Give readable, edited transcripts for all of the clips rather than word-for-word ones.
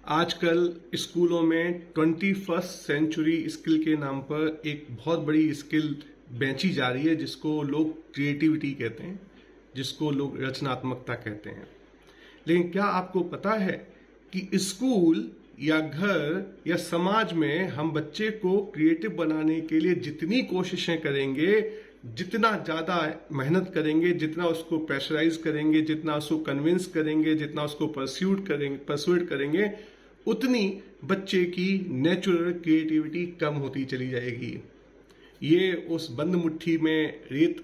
आजकल स्कूलों में 21st सेंचुरी स्किल के नाम पर एक बहुत बड़ी स्किल बेंची जा रही है, जिसको लोग क्रिएटिविटी कहते हैं, जिसको लोग रचनात्मकता कहते हैं। लेकिन क्या आपको पता है कि स्कूल या घर या समाज में हम बच्चे को क्रिएटिव बनाने के लिए जितनी कोशिशें करेंगे, जितना ज्यादा मेहनत करेंगे, जितना उसको प्रेशराइज करेंगे, जितना उसको कन्विंस करेंगे, जितना उसको परस्यूड करेंगे, उतनी बच्चे की नेचुरल क्रिएटिविटी कम होती चली जाएगी। ये उस बंद मुट्ठी में रेत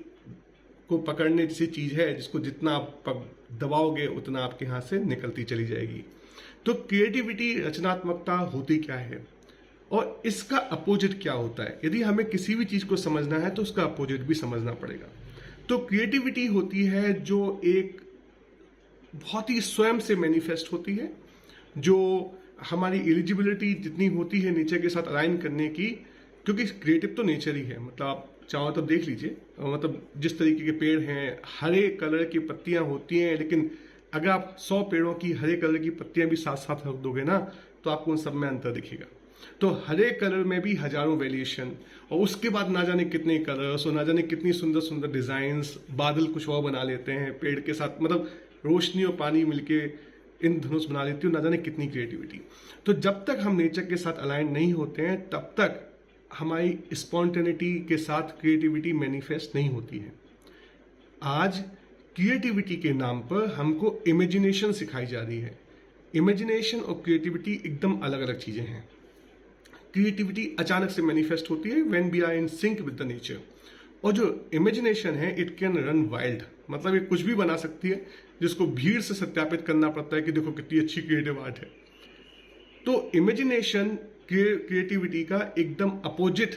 को पकड़ने जैसी चीज है, जिसको जितना आप दबाओगे उतना आपके हाथ से निकलती चली जाएगी। तो क्रिएटिविटी, रचनात्मकता होती क्या है और इसका अपोजिट क्या होता है? यदि हमें किसी भी चीज को समझना है तो उसका अपोजिट भी समझना पड़ेगा। तो क्रिएटिविटी होती है जो एक बहुत ही स्वयं से मैनिफेस्ट होती है, जो हमारी एलिजिबिलिटी जितनी होती है नेचर के साथ अलाइन करने की, क्योंकि क्रिएटिव तो नेचर ही है। मतलब आप चाहो तो देख लीजिए, मतलब जिस तरीके के पेड़ हैं, हरे कलर की पत्तियां होती हैं, लेकिन अगर आप 100 पेड़ों की हरे कलर की पत्तियां भी साथ साथ रख दोगे ना, तो आपको उन सब में अंतर दिखेगा। तो हरे कलर में भी हजारों वेरिएशन, और उसके बाद ना जाने कितने कलर्स और ना जाने कितनी सुंदर सुंदर डिजाइन्स, बादल कुछ और बना लेते हैं पेड़ के साथ, मतलब रोशनी और पानी मिलके इंद्रधनुष बना लेती है, ना जाने कितनी क्रिएटिविटी। तो जब तक हम नेचर के साथ अलाइन नहीं होते हैं, तब तक हमारी स्पॉन्टेनिटी के साथ क्रिएटिविटी मैनिफेस्ट नहीं होती है। आज क्रिएटिविटी के नाम पर हमको इमेजिनेशन सिखाई जा रही है। इमेजिनेशन और क्रिएटिविटी एकदम अलग अलग चीजें हैं। क्रिएटिविटी अचानक से मैनिफेस्ट होती है when we are in sync with the nature, और जो इमेजिनेशन है इट कैन रन वाइल्ड। मतलब ये कुछ भी बना सकती है, जिसको भीड़ से सत्यापित करना पड़ता है कि देखो कितनी अच्छी क्रिएटिव आर्ट है। तो इमेजिनेशन क्रिएटिविटी का एकदम अपोजिट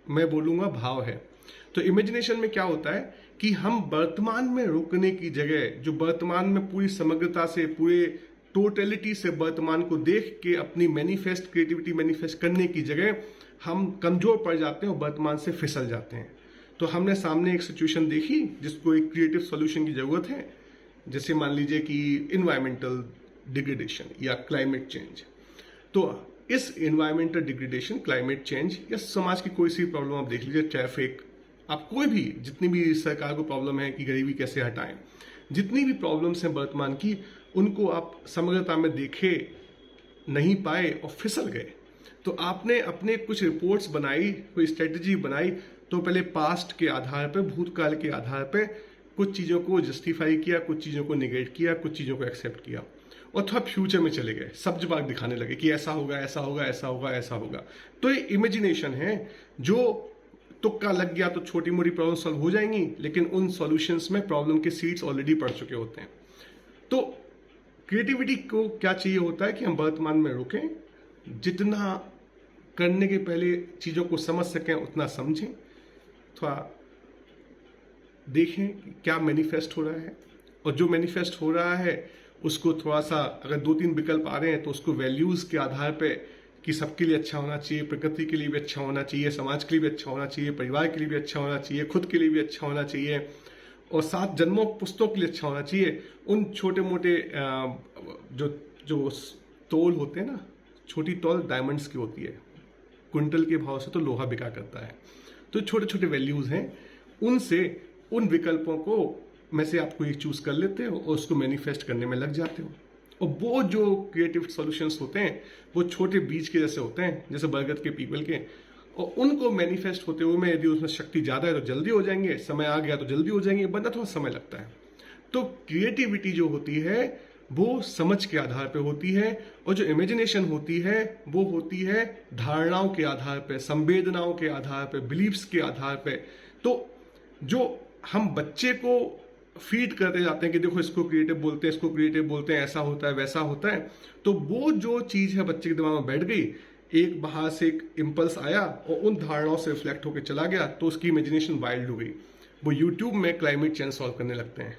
मैं बोलूंगा भाव है। तो इमेजिनेशन में क्या होता है कि हम वर्तमान में रुकने की जगह, जो वर्तमान में पूरी समग्रता से, पूरे टोटलिटी से वर्तमान को देख के अपनी क्रिएटिविटी मैनिफेस्ट करने की जगह हम कमजोर पड़ जाते हैं और वर्तमान से फिसल जाते हैं। तो हमने सामने एक सिचुएशन देखी जिसको एक क्रिएटिव सॉल्यूशन की जरूरत है, जैसे मान लीजिए कि इन्वायरमेंटल डिग्रेडेशन या क्लाइमेट चेंज। तो इस इन्वायरमेंटल डिग्रेडेशन, क्लाइमेट चेंज या समाज की कोई सी प्रॉब्लम आप देख लीजिए, ट्रैफिक, आप कोई भी, जितनी भी सरकार को प्रॉब्लम है कि गरीबी कैसे हटाएं, जितनी भी प्रॉब्लम्स हैं वर्तमान की, उनको आप समग्रता में देखे नहीं पाए और फिसल गए। तो आपने अपने कुछ रिपोर्ट्स बनाई, कोई स्ट्रेटेजी बनाई, तो पहले पास्ट के आधार पर, भूतकाल के आधार पर कुछ चीजों को जस्टिफाई किया, कुछ चीजों को निगेट किया, कुछ चीजों को एक्सेप्ट किया, और थोड़ा फ्यूचर में चले गए, सब्ज बाग दिखाने लगे कि ऐसा होगा, ऐसा होगा, ऐसा होगा, ऐसा होगा। तो ये इमेजिनेशन है, जो तुक्का लग गया तो छोटी मोटी प्रॉब्लम सॉल्व हो जाएंगी, लेकिन उन सॉल्यूशंस में प्रॉब्लम के सीड्स ऑलरेडी पड़ चुके होते हैं। तो क्रिएटिविटी को क्या चाहिए होता है कि हम वर्तमान में रुकें, जितना करने के पहले चीजों को समझ सकें उतना समझें, थोड़ा देखें क्या मैनिफेस्ट हो रहा है, और जो मैनिफेस्ट हो रहा है उसको थोड़ा सा, अगर 2-3 विकल्प आ रहे हैं तो उसको वैल्यूज के आधार पे कि सबके लिए अच्छा होना चाहिए, प्रकृति के लिए भी अच्छा होना चाहिए, समाज के लिए भी अच्छा होना चाहिए, परिवार के लिए भी अच्छा होना चाहिए, खुद के लिए भी अच्छा होना चाहिए, और 7 जन्मों पुस्तकों के लिए अच्छा होना चाहिए। उन छोटे मोटे जो तोल होते हैं ना, छोटी तौल डायमंड्स की होती है, क्विंटल के भाव से तो लोहा बिका करता है। तो छोटे छोटे वैल्यूज हैं, उनसे उन विकल्पों को में से आपको एक चूज कर लेते हो और उसको मैनिफेस्ट करने में लग जाते हो। और वो जो क्रिएटिव सॉल्यूशंस होते हैं वो छोटे बीज के जैसे होते हैं, जैसे बरगद के, पीपल के, और उनको मैनिफेस्ट होते हुए में यदि उसमें शक्ति ज्यादा है तो जल्दी हो जाएंगे, समय आ गया तो जल्दी हो जाएंगे, वरना थोड़ा समय लगता है। तो क्रिएटिविटी जो होती है वो समझ के आधार पे होती है, और जो इमेजिनेशन होती है वो होती है धारणाओं के आधार पे, संवेदनाओं के आधार पे, बिलीव्स के आधार पे। तो जो हम बच्चे को फीड करते जाते हैं कि देखो इसको क्रिएटिव बोलते हैं, इसको क्रिएटिव बोलते हैं, ऐसा होता है, वैसा होता है, तो वो जो चीज है बच्चे के दिमाग में बैठ गई, एक बाहर से एक इम्पल्स आया और उन धारणाओं से रिफ्लेक्ट होकर चला गया, तो उसकी इमेजिनेशन वाइल्ड हो गई। वो यूट्यूब में क्लाइमेट चेंज सॉल्व करने लगते हैं,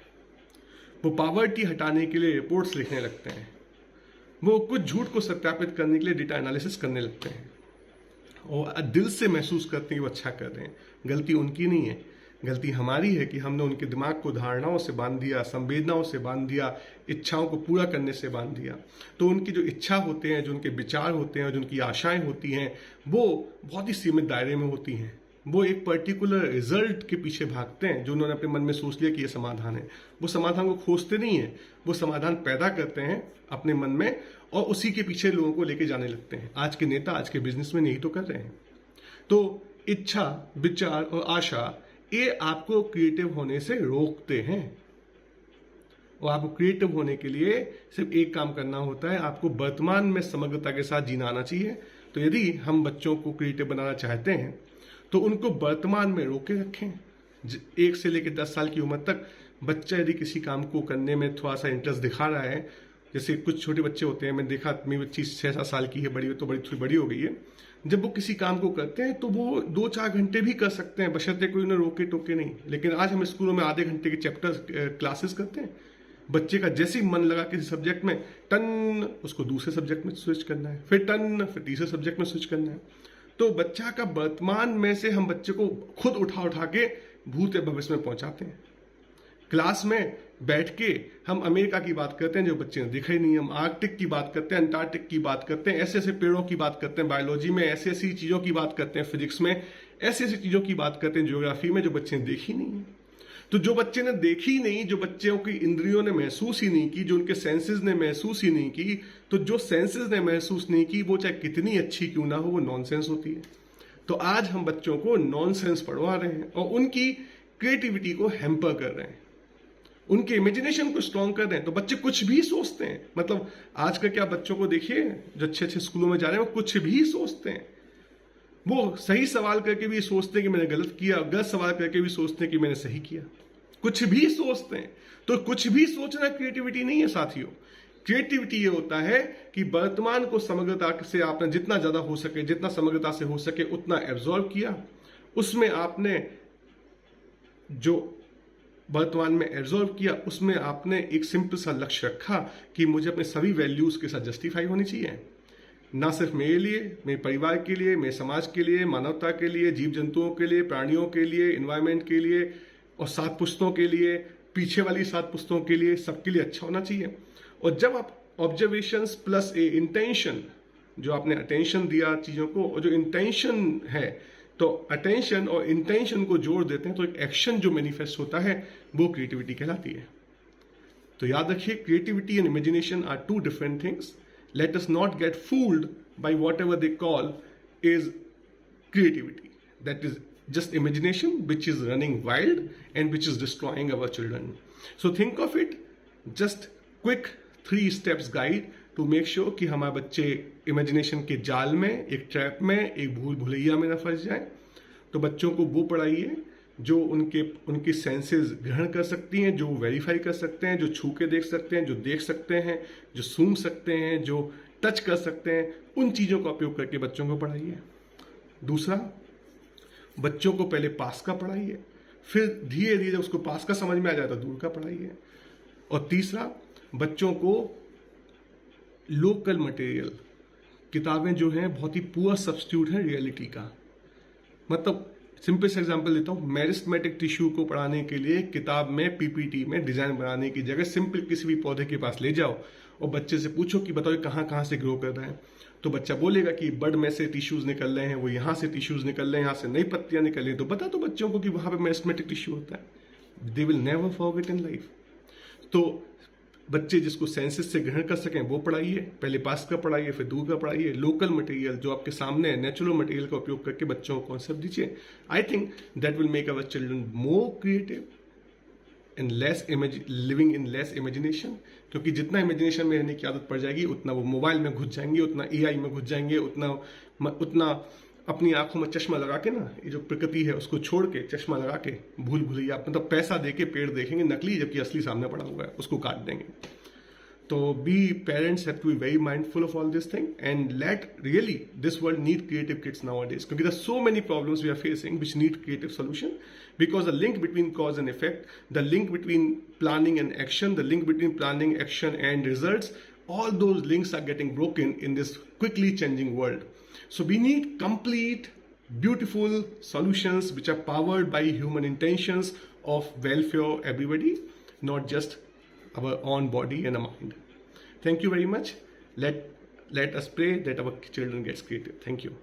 वो पॉवर्टी हटाने के लिए रिपोर्ट्स लिखने लगते हैं, वो कुछ झूठ को सत्यापित करने के लिए डेटा एनालिसिस करने लगते हैं, और दिल से महसूस करते हैं कि वो अच्छा कर रहे हैं। गलती उनकी नहीं है, गलती हमारी है कि हमने उनके दिमाग को धारणाओं से बांध दिया, संवेदनाओं से बांध दिया, इच्छाओं को पूरा करने से बांध दिया। तो उनकी जो इच्छा होते हैं, जो उनके विचार होते हैं, जो उनकी आशाएं होती हैं, वो बहुत ही सीमित दायरे में होती हैं। वो एक पर्टिकुलर रिजल्ट के पीछे भागते हैं जो उन्होंने अपने मन में सोच लिया कि ये समाधान है। वो समाधान को खोजते नहीं है, वो समाधान पैदा करते हैं अपने मन में और उसी के पीछे लोगों को लेके जाने लगते हैं। आज के नेता, आज के बिजनेसमैन यही तो कर रहे हैं। तो इच्छा, विचार और आशा ये आपको क्रिएटिव होने से रोकते हैं। और आपको क्रिएटिव होने के लिए सिर्फ एक काम करना होता है, आपको वर्तमान में समग्रता के साथ जीना आना चाहिए। तो यदि हम बच्चों को क्रिएटिव बनाना चाहते हैं तो उनको वर्तमान में रोके रखें। 1 से लेकर 10 साल की उम्र तक बच्चा यदि किसी काम को करने में थोड़ा सा इंटरेस्ट दिखा रहा है, जैसे कुछ छोटे बच्चे होते हैं, मैंने देखा मेरी बच्ची 6-7 साल की है, बड़ी तो थोड़ी बड़ी हो गई है। जब वो किसी काम को करते हैं तो वो 2-4 घंटे भी कर सकते हैं, बशर्ते कोई उन्हें रोके टोके नहीं। लेकिन आज हम स्कूलों में आधे घंटे के चैप्टर क्लासेस करते हैं। बच्चे का जैसे ही मन लगा किसी सब्जेक्ट में, टन उसको दूसरे सब्जेक्ट में स्विच करना है, फिर टन फिर तीसरे सब्जेक्ट में स्विच करना है। तो बच्चा का वर्तमान में से हम बच्चे को खुद उठा के भूत या भविष्य में पहुंचाते हैं। क्लास में बैठ के हम अमेरिका की बात करते हैं जो बच्चे ने देखा ही नहीं, हम आर्कटिक की बात करते हैं, अंटार्कटिक की बात करते हैं, ऐसे ऐसे पेड़ों की बात करते हैं, बायोलॉजी में ऐसी ऐसी चीजों की बात करते हैं, फिजिक्स में ऐसी ऐसी चीजों की बात करते हैं, ज्योग्राफी में, जो बच्चे ने देखी नहीं है। तो जो बच्चे ने देखी नहीं, जो बच्चों की इंद्रियों ने महसूस ही नहीं की, जो उनके सेंसेस ने महसूस ही नहीं की, तो जो सेंसेस ने महसूस नहीं की वो चाहे कितनी अच्छी क्यों ना हो, वो नॉनसेंस होती है। तो आज हम बच्चों को नॉनसेंस पढ़वा रहे हैं और उनकी क्रिएटिविटी को हैम्पर कर रहे हैं, उनके इमेजिनेशन को स्ट्रॉन्ग कर रहे हैं। तो बच्चे कुछ भी सोचते हैं। मतलब आज का क्या बच्चों को देखिए जो अच्छे अच्छे स्कूलों में जा रहे हैं, वो कुछ भी सोचते हैं। वो सही सवाल करके भी सोचते हैं कि मैंने गलत किया, गलत सवाल करके भी सोचते हैं कि मैंने सही किया, कुछ भी सोचते हैं। तो कुछ भी सोचना क्रिएटिविटी नहीं है साथियों। क्रिएटिविटी ये होता है कि वर्तमान को समग्रता से आपने जितना ज्यादा हो सके, जितना समग्रता से हो सके उतना एब्जॉर्व किया, उसमें आपने जो वर्तमान में एब्जॉर्व किया उसमें आपने एक सिंपल सा लक्ष्य रखा कि मुझे अपने सभी वैल्यूज के साथ जस्टिफाई होनी चाहिए, ना सिर्फ मेरे लिए, मेरे परिवार के लिए, मेरे समाज के लिए, मानवता के लिए, जीव जंतुओं के लिए, प्राणियों के लिए, एनवायरमेंट के लिए और 7 पुस्तों के लिए, पीछे वाली 7 पुस्तों के लिए, सबके लिए अच्छा होना चाहिए। और जब आप ऑब्जर्वेशंस प्लस ए इंटेंशन, जो आपने अटेंशन दिया चीजों को, और जो इंटेंशन है, तो अटेंशन और इंटेंशन को जोड़ देते हैं तो एक एक्शन जो मैनिफेस्ट होता है वो क्रिएटिविटी कहलाती है। तो याद रखिए, creativity and imagination are 2 different things. Let us not get fooled by whatever they call is creativity. That is just imagination which is running wild and which is destroying our children. So think of it just quick 3 steps guide to make sure कि हमारे बच्चे imagination के जाल में, एक trap में, एक भूल भुलैया में न फंस जाए। तो बच्चों को वो पढ़ाइए जो उनकी सेंसेस ग्रहण कर सकती हैं, जो वेरीफाई कर सकते हैं, जो छू के देख सकते हैं, जो देख सकते हैं, जो सूंघ सकते हैं, जो टच कर सकते हैं। उन चीजों का उपयोग करके बच्चों को पढ़ाइए। दूसरा, बच्चों को पहले पास का पढ़ाइए, फिर धीरे धीरे उसको पास का समझ में आ जाए तो दूर का पढ़ाइए। और तीसरा, बच्चों को लोकल मटेरियल, किताबें जो हैं बहुत ही पुअर सब्स्टिट्यूट है रियलिटी का। मतलब सिंपल से एग्जांपल देता हूं, मेरिस्टेमेटिक टिश्यू को पढ़ाने के लिए किताब में पीपीटी में डिजाइन बनाने की जगह सिंपल किसी भी पौधे के पास ले जाओ और बच्चे से पूछो कि बताओ कहां कहां से ग्रो कर रहे हैं। तो बच्चा बोलेगा कि बड में से टिश्यूज निकल रहे हैं, वो यहाँ से टिश्यूज निकल रहे हैं, यहाँ से नई पत्तियां निकल रही हैं। तो बता दो बच्चों को कि वहां पे मेरिस्टेमेटिक टिश्यू होता है। They will never forget in life. तो बच्चे जिसको सेंसेस से ग्रहण कर सकें वो पढ़ाइए, पहले पास का पढ़ाइए, फिर दूर का पढ़ाइए। लोकल मटेरियल जो आपके सामने है, नेचुरल मटेरियल का उपयोग करके बच्चों को कॉन्सेप्ट दीजिए। I think that will make our children more creative and living in less imagination. क्योंकि जितना इमेजिनेशन में रहने की आदत पड़ जाएगी उतना वो मोबाइल में घुस जाएंगे, उतना एआई में घुस जाएंगे, उतना अपनी आंखों में चश्मा लगा के ना, ये जो प्रकृति है उसको छोड़ के चश्मा लगा के भूल भुलैया, मतलब पैसा दे के पेड़ देखेंगे नकली, जबकि असली सामने पड़ा हुआ है, उसको काट देंगे। तो be parents have to be very mindful of all this thing and let really this world need creative kids nowadays, क्योंकि there are so many problems we are facing which need creative solution, because the link between cause and effect, the link between planning and action, the link between planning, action and results, all those links are getting broken in this quickly changing world. So we need complete beautiful solutions which are powered by human intentions of welfare of everybody, not just our own body and a mind. Thank you very much. Let us pray that our children gets creative. Thank you.